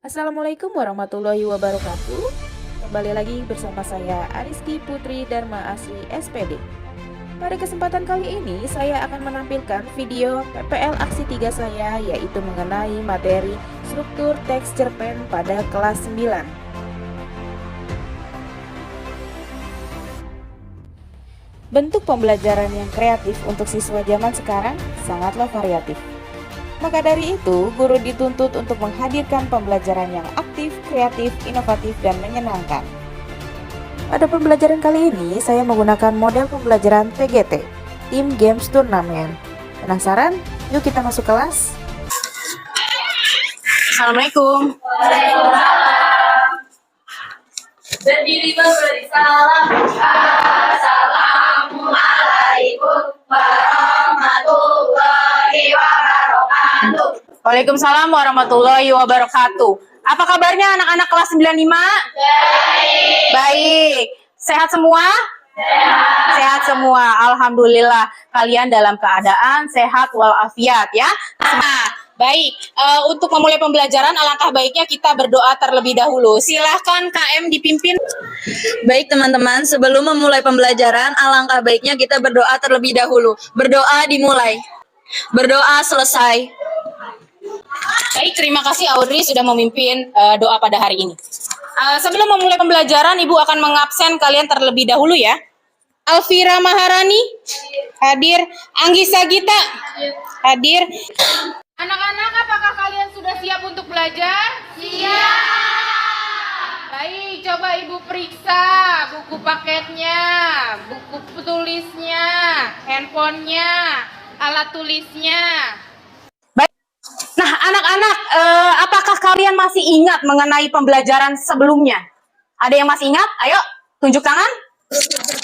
Assalamualaikum warahmatullahi wabarakatuh. Kembali lagi bersama saya Ariski Putri Dharma Asri SPD. Pada kesempatan kali ini saya akan menampilkan video PPL aksi 3 saya, yaitu mengenai materi struktur teks cerpen pada kelas 9. Bentuk pembelajaran yang kreatif untuk siswa zaman sekarang sangatlah variatif. Maka dari itu, guru dituntut untuk menghadirkan pembelajaran yang aktif, kreatif, inovatif, dan menyenangkan. Pada pembelajaran kali ini, saya menggunakan model pembelajaran TGT, Team Games Tournament. Penasaran? Yuk kita masuk kelas. Assalamualaikum. Berdiri memberi salam. Assalamualaikum warahmatullahi wabarakatuh. Waalaikumsalam warahmatullahi wabarakatuh. Apa kabarnya anak-anak kelas 95? Baik. Sehat semua? Sehat semua. Alhamdulillah. Kalian dalam keadaan sehat walafiat ya. Nah, baik. Untuk memulai pembelajaran, alangkah baiknya kita berdoa terlebih dahulu. Silahkan KM dipimpin. Baik teman-teman, sebelum memulai pembelajaran, alangkah baiknya kita berdoa terlebih dahulu. Berdoa dimulai. Berdoa selesai. Baik, terima kasih Audrey sudah memimpin doa pada hari ini. Sebelum memulai pembelajaran, Ibu akan mengabsen kalian terlebih dahulu ya. Alvira Maharani hadir, Anggisa Gita hadir. Anak-anak, apakah kalian sudah siap untuk belajar? Siap. Baik, coba Ibu periksa buku paketnya, buku tulisnya, handphonenya, alat tulisnya. Nah, anak-anak, apakah kalian masih ingat mengenai pembelajaran sebelumnya? Ada yang masih ingat? Ayo, tunjuk tangan.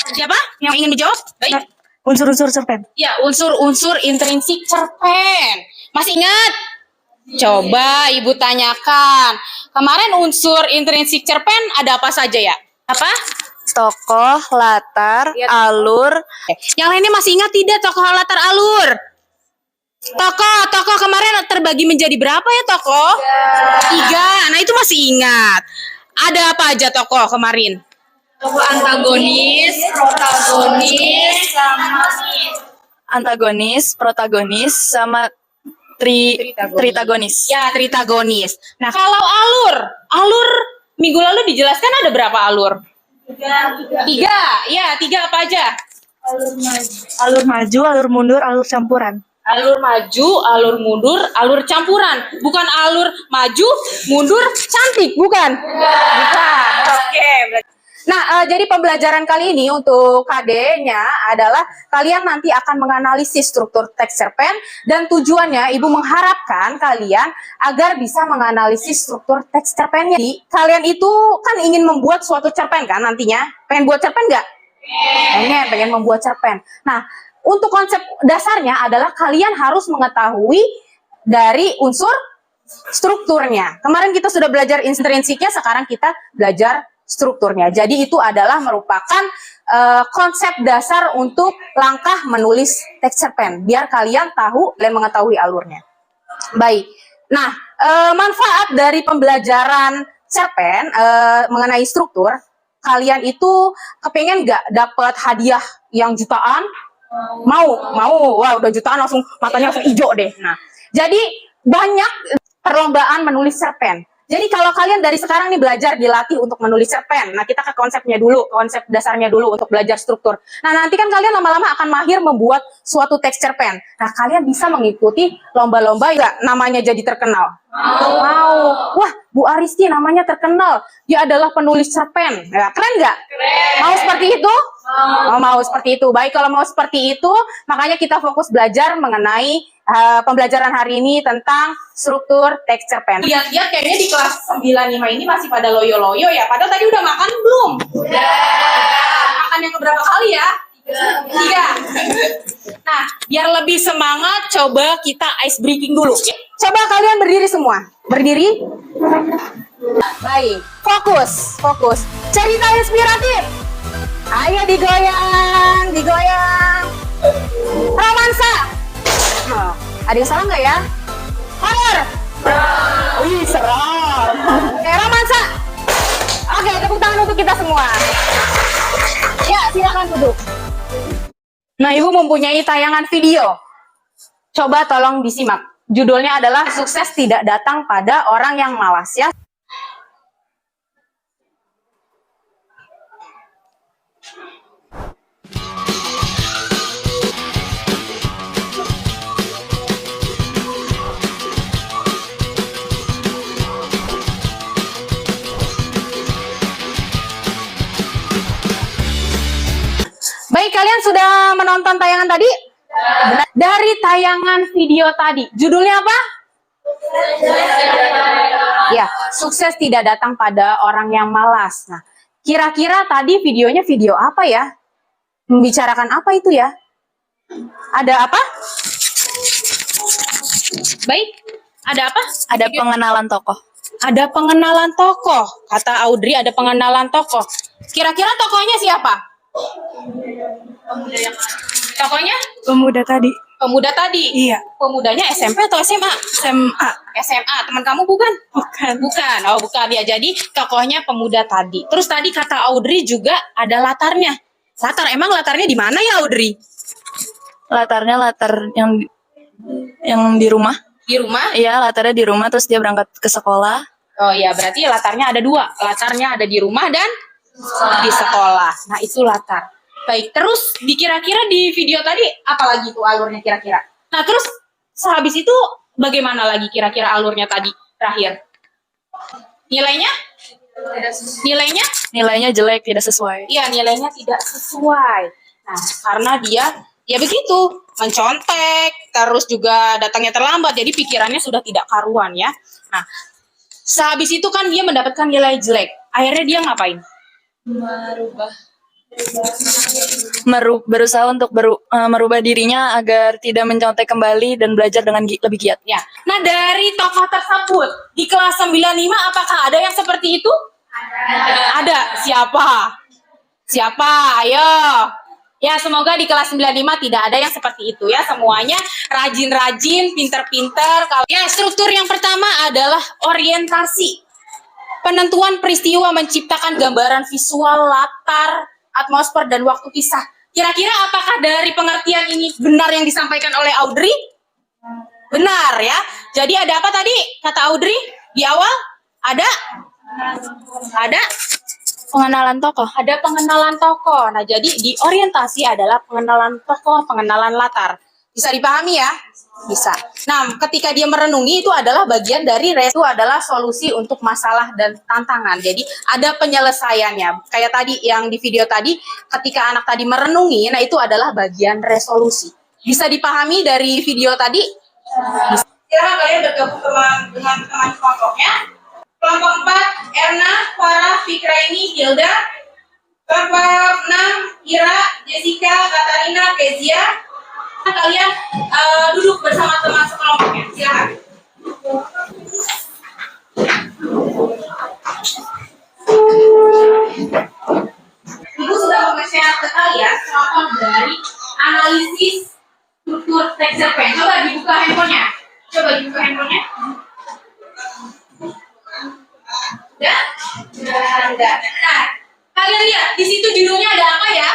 Siapa yang ingin dijawab? Baik. Unsur-unsur cerpen. Ya, unsur-unsur intrinsik cerpen. Masih ingat? Coba Ibu tanyakan. Kemarin unsur intrinsik cerpen ada apa saja ya? Apa? Tokoh, latar, alur. Yang lainnya masih ingat tidak tokoh, latar, alur? Tokoh kemarin terbagi menjadi berapa ya tokoh? 3. Nah itu masih ingat. Ada apa aja tokoh kemarin? Tokoh antagonis, protagonis, sama Antagonis, protagonis, sama tritagonis. Ya, tritagonis. Nah kalau alur minggu lalu dijelaskan ada berapa alur? 3. Ya, 3 apa aja? Alur maju, alur mundur, alur campuran. Alur maju, alur mundur, alur campuran. Bukan alur maju, mundur, cantik, bukan? Bukan. Oke. Nah, jadi pembelajaran kali ini untuk KD-nya adalah kalian nanti akan menganalisis struktur teks cerpen, dan tujuannya Ibu mengharapkan kalian agar bisa menganalisis struktur teks cerpennya. Jadi, kalian itu kan ingin membuat suatu cerpen kan nantinya? Pengen buat cerpen nggak? Pengen membuat cerpen. Nah, untuk konsep dasarnya adalah kalian harus mengetahui dari unsur strukturnya. Kemarin kita sudah belajar intrinsiknya, sekarang kita belajar strukturnya. Jadi itu adalah merupakan konsep dasar untuk langkah menulis teks cerpen. Biar kalian tahu dan mengetahui alurnya. Baik. Nah, manfaat dari pembelajaran cerpen mengenai struktur, kalian itu kepengen nggak dapat hadiah yang jutaan? Mau, wah udah jutaan langsung matanya langsung hijau deh. Nah, jadi banyak perlombaan menulis cerpen. Jadi kalau kalian dari sekarang nih belajar dilatih untuk menulis cerpen. Nah, kita ke konsepnya dulu, konsep dasarnya dulu untuk belajar struktur. Nah, nanti kan kalian lama-lama akan mahir membuat suatu teks cerpen. Nah, kalian bisa mengikuti lomba-lomba yang namanya jadi terkenal. Mau. Wah, Bu Aristi namanya terkenal. Dia adalah penulis cerpen. Ya, keren nggak? Keren. Mau seperti itu? Mau seperti itu. Baik, kalau mau seperti itu, makanya kita fokus belajar mengenai pembelajaran hari ini tentang struktur teks cerpen. Lihat-lihat kayaknya di kelas 95 ini masih pada loyo-loyo ya. Padahal tadi udah makan belum? Udah. Makan yang keberapa kali ya? 3. Nah, biar lebih semangat, coba kita ice breaking dulu. Coba kalian berdiri semua. Berdiri. Baik. Fokus. Cerita inspiratif. Ayo digoyang. Romansa. Ada yang salah nggak ya? Horor. Wih, seram. untuk kita semua. Ya, silakan duduk. Nah, Ibu mempunyai tayangan video. Coba tolong disimak. Judulnya adalah Sukses Tidak Datang Pada Orang Yang Malas, ya. Baik, kalian sudah menonton tayangan tadi? Dari tayangan video tadi, judulnya apa? Ya, sukses tidak datang pada orang yang malas. Nah, kira-kira tadi videonya video apa ya? Membicarakan apa itu ya? Ada apa? Baik, ada apa? Ada pengenalan tokoh. Ada pengenalan tokoh. Kata Audrey ada pengenalan tokoh. Kira-kira tokohnya siapa? Tokohnya? Pemuda tadi. Pemuda tadi? Iya. Pemudanya SMP atau SMA? SMA. SMA. Teman kamu bukan? Bukan. Bukan. Oh, bukan ya. Jadi tokohnya pemuda tadi. Terus tadi kata Audrey juga ada latarnya. Latar, emang latarnya di mana ya Audrey? Latarnya latar yang di rumah. Di rumah? Iya, latarnya di rumah terus dia berangkat ke sekolah. Oh ya, berarti latarnya ada dua. Latarnya ada di rumah dan di sekolah. Nah, itu latar. Baik, terus dikira-kira di video tadi apa lagi tuh alurnya kira-kira? Nah, terus sehabis itu bagaimana lagi kira-kira alurnya tadi terakhir? Nilainya? Nilainya? Nilainya jelek, tidak sesuai. Iya, nilainya tidak sesuai. Nah, karena dia ya begitu, mencontek, terus juga datangnya terlambat, jadi pikirannya sudah tidak karuan ya. Nah, sehabis itu kan dia mendapatkan nilai jelek. Akhirnya dia ngapain? Berusaha untuk merubah dirinya agar tidak mencontek kembali dan belajar dengan lebih giat. Ya. Nah, dari tokoh tersebut di kelas 95 apakah ada yang seperti itu? Ada. Siapa? Siapa? Ayo. Ya, semoga di kelas 95 tidak ada yang seperti itu ya. Semuanya rajin-rajin, pinter-pinter. Ya, struktur yang pertama adalah orientasi. Penentuan peristiwa menciptakan gambaran visual, latar, atmosfer, dan waktu kisah. Kira-kira apakah dari pengertian ini benar yang disampaikan oleh Audrey? Benar ya. Jadi ada apa tadi kata Audrey di awal? Ada Pengenalan tokoh. ada pengenalan tokoh. Nah, jadi di orientasi adalah pengenalan tokoh, pengenalan latar. Bisa dipahami ya? Bisa. Nah, ketika dia merenungi itu adalah bagian dari itu adalah solusi untuk masalah dan tantangan. Jadi ada penyelesaiannya. Kayak tadi yang di video tadi, ketika anak tadi merenungi, nah itu adalah bagian resolusi. Bisa dipahami dari video tadi? Bisa. Silahkan kalian bergabung dengan teman kelompoknya. Kelompok 4, Erna, Farah, Fikraini, Hilda. Kelompok 6, Ira, Jessica, Katarina, Kezia. Kalian duduk bersama teman sekelompoknya. Silakan. Ibu sudah nge-share ke kalian contoh dari analisis struktur teks cerpen. Coba dibuka handphonenya. Udah. Nah, kalian lihat di situ judulnya ada apa ya?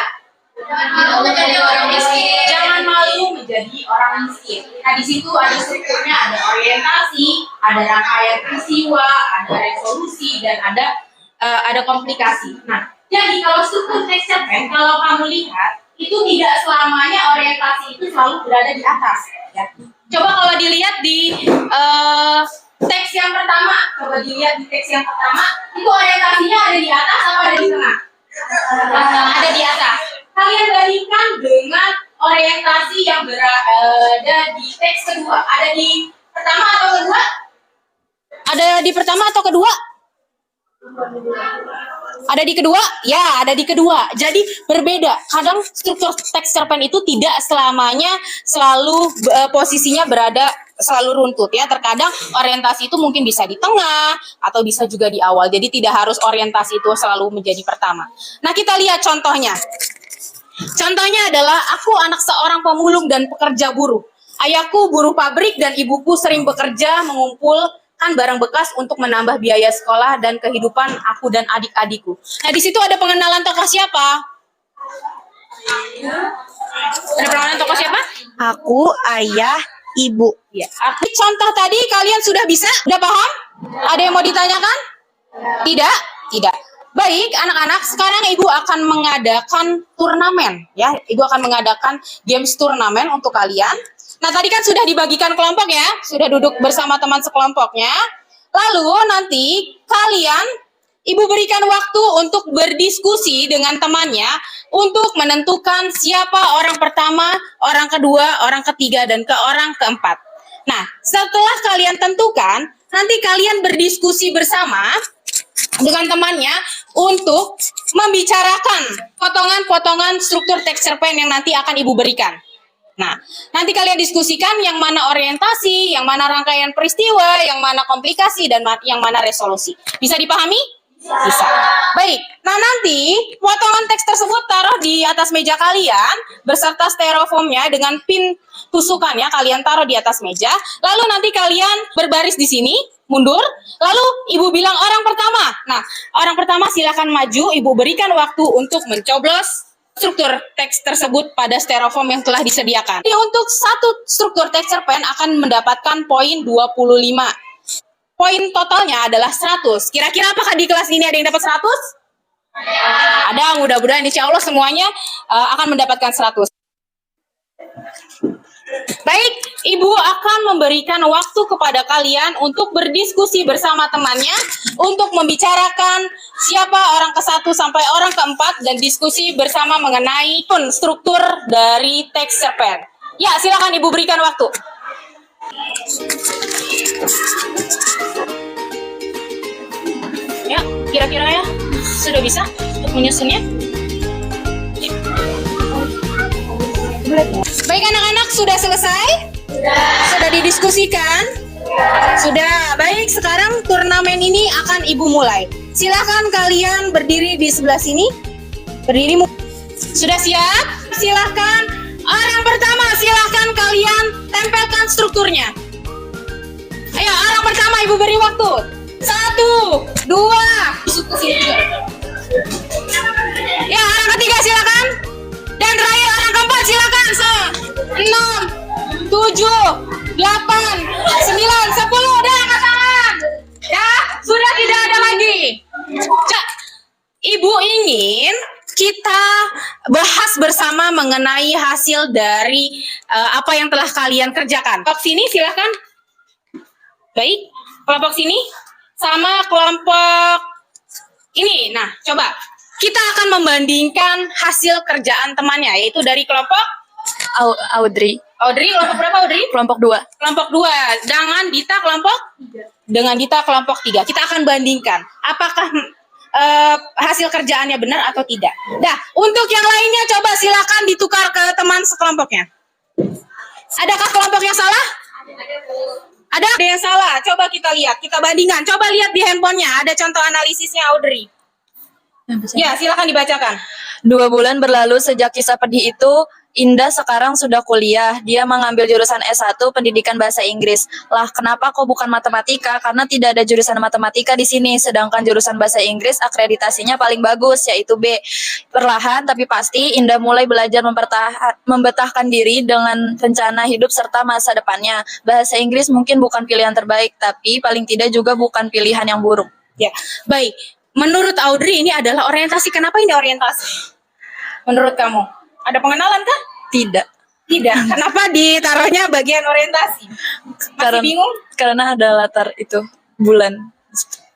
Malu menjadi orang miskin. Jangan malu menjadi orang miskin. Nah, di situ ada strukturnya, ada orientasi, ada rangkaian peristiwa, ada resolusi, dan ada komplikasi. Nah, jadi kalau struktur teks cerpen, kalau kamu lihat, itu tidak selamanya orientasi itu selalu berada di atas. Ya. Coba kalau dilihat di teks yang pertama, itu orientasinya ada di atas atau ada di tengah? Ada di atas. Kalian bandingkan dengan orientasi yang berada di teks kedua. Ada di pertama atau kedua? Ada di pertama atau kedua? Ada di kedua? Ya, ada di kedua. Jadi berbeda. Kadang struktur teks cerpen itu tidak selamanya selalu posisinya berada selalu runtut ya. Terkadang orientasi itu mungkin bisa di tengah atau bisa juga di awal. Jadi tidak harus orientasi itu selalu menjadi pertama. Nah, kita lihat contohnya. Contohnya adalah aku anak seorang pemulung dan pekerja buruh. Ayahku buruh pabrik dan ibuku sering bekerja mengumpul kan barang bekas untuk menambah biaya sekolah dan kehidupan aku dan adik-adikku. Nah, di situ ada pengenalan tokoh siapa? Ada pengenalan tokoh siapa? Aku, ayah, ibu. Ya. Contoh tadi kalian sudah bisa? Sudah paham? Ada yang mau ditanyakan? Tidak? Tidak. Baik, anak-anak, sekarang Ibu akan mengadakan turnamen. Ya, Ibu akan mengadakan games turnamen untuk kalian. Nah, tadi kan sudah dibagikan kelompok ya, sudah duduk bersama teman sekelompoknya. Lalu nanti kalian, Ibu berikan waktu untuk berdiskusi dengan temannya untuk menentukan siapa orang pertama, orang kedua, orang ketiga, dan orang keempat. Nah, setelah kalian tentukan, nanti kalian berdiskusi bersama dengan temannya untuk membicarakan potongan-potongan struktur teks cerpen yang nanti akan Ibu berikan. Nah, nanti kalian diskusikan yang mana orientasi, yang mana rangkaian peristiwa, yang mana komplikasi, dan yang mana resolusi. Bisa dipahami? Bisa. Baik, nah nanti potongan teks tersebut taruh di atas meja kalian beserta styrofoamnya dengan pin tusukannya kalian taruh di atas meja. Lalu nanti kalian berbaris di sini, mundur. Lalu Ibu bilang orang pertama. Nah, orang pertama silakan maju. Ibu berikan waktu untuk mencoblos struktur teks tersebut pada styrofoam yang telah disediakan. Jadi untuk satu struktur teks cerpen akan mendapatkan poin 25. Poin totalnya adalah 100. Kira-kira apakah di kelas ini ada yang dapat 100? Ada, mudah-mudahan insya Allah semuanya akan mendapatkan 100. Baik, Ibu akan memberikan waktu kepada kalian untuk berdiskusi bersama temannya untuk membicarakan siapa orang ke-1 sampai orang ke-4 dan diskusi bersama mengenai struktur dari teks cerpen. Ya, silakan Ibu berikan waktu. Ya, kira-kira ya sudah bisa untuk menyusunnya? Ya. Baik anak-anak, sudah selesai? Sudah didiskusikan? Sudah. Baik, sekarang turnamen ini akan Ibu mulai. Silakan kalian berdiri di sebelah sini. Berdiri. Sudah siap? Silakan. Orang pertama, silakan kalian tempelkan strukturnya. Ayo, orang pertama Ibu beri waktu. 1, 2. Ya, orang ketiga silakan. Dan terakhir orang keempat silakan. 6, 7, 8, 9, 10. Udah angkat tangan. Ya, sudah tidak ada lagi. Ibu ingin kita bahas bersama mengenai hasil dari apa yang telah kalian kerjakan. Kelompok sini silakan. Baik, kelompok sini sama kelompok ini. Nah, coba kita akan membandingkan hasil kerjaan temannya, yaitu dari kelompok Audrey. Audrey, kelompok berapa Audrey? Kelompok 2. Kelompok 2. Dengan Dita kelompok? Dengan Dita kelompok 3. Kita akan bandingkan apakah hasil kerjaannya benar atau tidak. Nah, untuk yang lainnya coba silakan ditukar ke teman sekelompoknya. Adakah kelompok yang salah? Ada yang salah. Coba kita lihat, kita bandingkan. Coba lihat di handphonenya, ada contoh analisisnya Audrey. Ya, silakan dibacakan. 2 bulan berlalu sejak kisah pedih itu, Indah sekarang sudah kuliah. Dia mengambil jurusan S1 Pendidikan Bahasa Inggris. Lah, kenapa kok bukan matematika? Karena tidak ada jurusan matematika di sini. Sedangkan jurusan Bahasa Inggris akreditasinya paling bagus, yaitu B. Perlahan tapi pasti, Indah mulai belajar membetahkan diri dengan rencana hidup serta masa depannya. Bahasa Inggris mungkin bukan pilihan terbaik, tapi paling tidak juga bukan pilihan yang buruk. Ya, baik. Menurut Audrey ini adalah orientasi. Kenapa ini orientasi? Menurut kamu? Ada pengenalan kah? Tidak. Tidak. Kenapa ditaruhnya bagian orientasi? Masih bingung? Karena ada latar itu, bulan.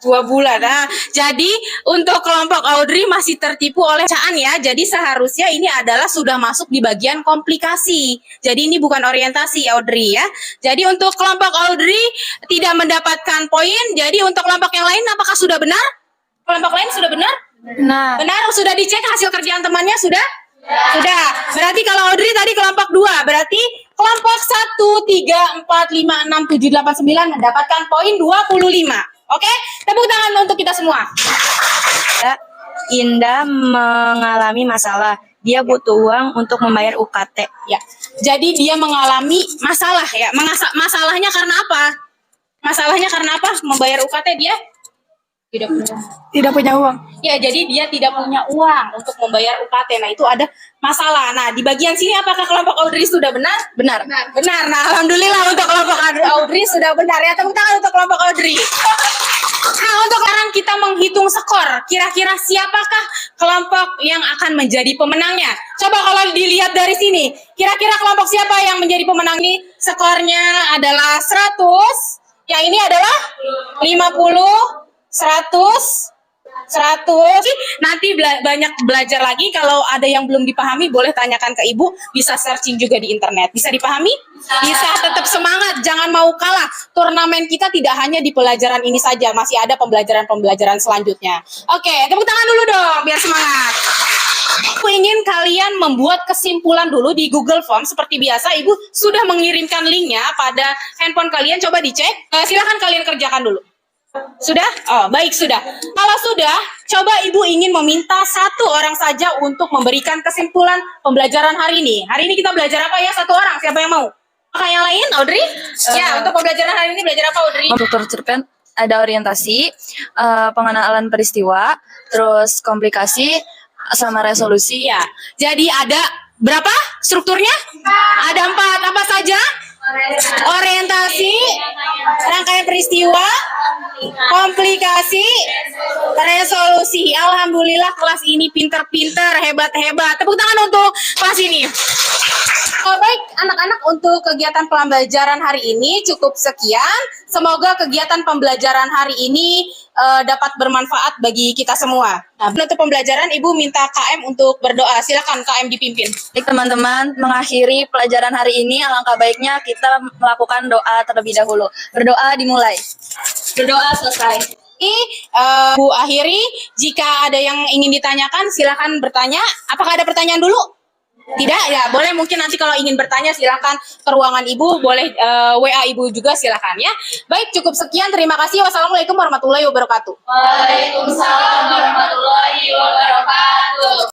2 bulan. Nah, jadi untuk kelompok Audrey masih tertipu oleh bacaan ya. Jadi seharusnya ini adalah sudah masuk di bagian komplikasi. Jadi ini bukan orientasi Audrey ya. Jadi untuk kelompok Audrey tidak mendapatkan poin. Jadi untuk kelompok yang lain apakah sudah benar? Kelompok lain sudah benar? Benar. Benar, sudah dicek hasil kerjaan temannya sudah? Sudah. Berarti kalau Audrey tadi kelompok 2, berarti kelompok 1, 3, 4, 5, 6, 7, 8, 9 mendapatkan poin 25. Oke? Tepuk tangan untuk kita semua. Indah mengalami masalah. Dia butuh uang untuk membayar UKT. Ya. Jadi dia mengalami masalah ya. Masalahnya karena apa? Masalahnya karena apa? Membayar UKT dia Tidak punya uang. ya, jadi dia tidak punya uang untuk membayar UKT. Nah, itu ada masalah. Nah, di bagian sini apakah kelompok Audrey sudah benar? Benar. Benar. Nah, alhamdulillah untuk kelompok Audrey sudah benar ya. Tepuk tangan untuk kelompok Audrey. Nah, untuk sekarang kita menghitung skor. Kira-kira siapakah kelompok yang akan menjadi pemenangnya? Coba kalau dilihat dari sini, kira-kira kelompok siapa yang menjadi pemenang ini? Skornya adalah 100. Yang ini adalah 50, 100. Nanti banyak belajar lagi. Kalau ada yang belum dipahami boleh tanyakan ke ibu, bisa searching juga di internet. Bisa dipahami? Bisa. Tetap semangat, jangan mau kalah. Turnamen kita tidak hanya di pelajaran ini saja, masih ada pembelajaran selanjutnya. Oke, tepuk tangan dulu dong biar semangat. Aku ingin kalian membuat kesimpulan dulu di Google Form. Seperti biasa, ibu sudah mengirimkan linknya pada handphone kalian. Coba dicek. Silakan kalian kerjakan dulu. Sudah? Oh, baik, sudah. Kalau sudah, coba ibu ingin meminta satu orang saja untuk memberikan kesimpulan pembelajaran hari ini. Hari ini kita belajar apa ya? Satu orang, siapa yang mau? Apakah yang lain, Audrey? Ya, untuk pembelajaran hari ini belajar apa, Audrey? Untuk cerpen ada orientasi, pengenalan peristiwa, terus komplikasi, sama resolusi. Ya, jadi ada berapa strukturnya? Ada 4. Apa saja? Orientasi, rangkaian peristiwa, komplikasi, resolusi. Alhamdulillah kelas ini pinter-pinter, hebat-hebat. Tepuk tangan untuk kelas ini. Baik anak-anak, untuk kegiatan pembelajaran hari ini cukup sekian. Semoga kegiatan pembelajaran hari ini dapat bermanfaat bagi kita semua. Nah, untuk pembelajaran Ibu minta KM untuk berdoa. Silakan KM dipimpin. Baik teman-teman, mengakhiri pelajaran hari ini alangkah baiknya kita melakukan doa terlebih dahulu. Berdoa dimulai. Berdoa selesai. Ini Bu akhiri. Jika ada yang ingin ditanyakan, silakan bertanya. Apakah ada pertanyaan dulu? Tidak, ya boleh. Mungkin nanti kalau ingin bertanya silakan ke ruangan ibu, boleh WA ibu juga silakan ya. Baik, cukup sekian. Terima kasih. Wassalamualaikum warahmatullahi wabarakatuh. Waalaikumsalam warahmatullahi wabarakatuh.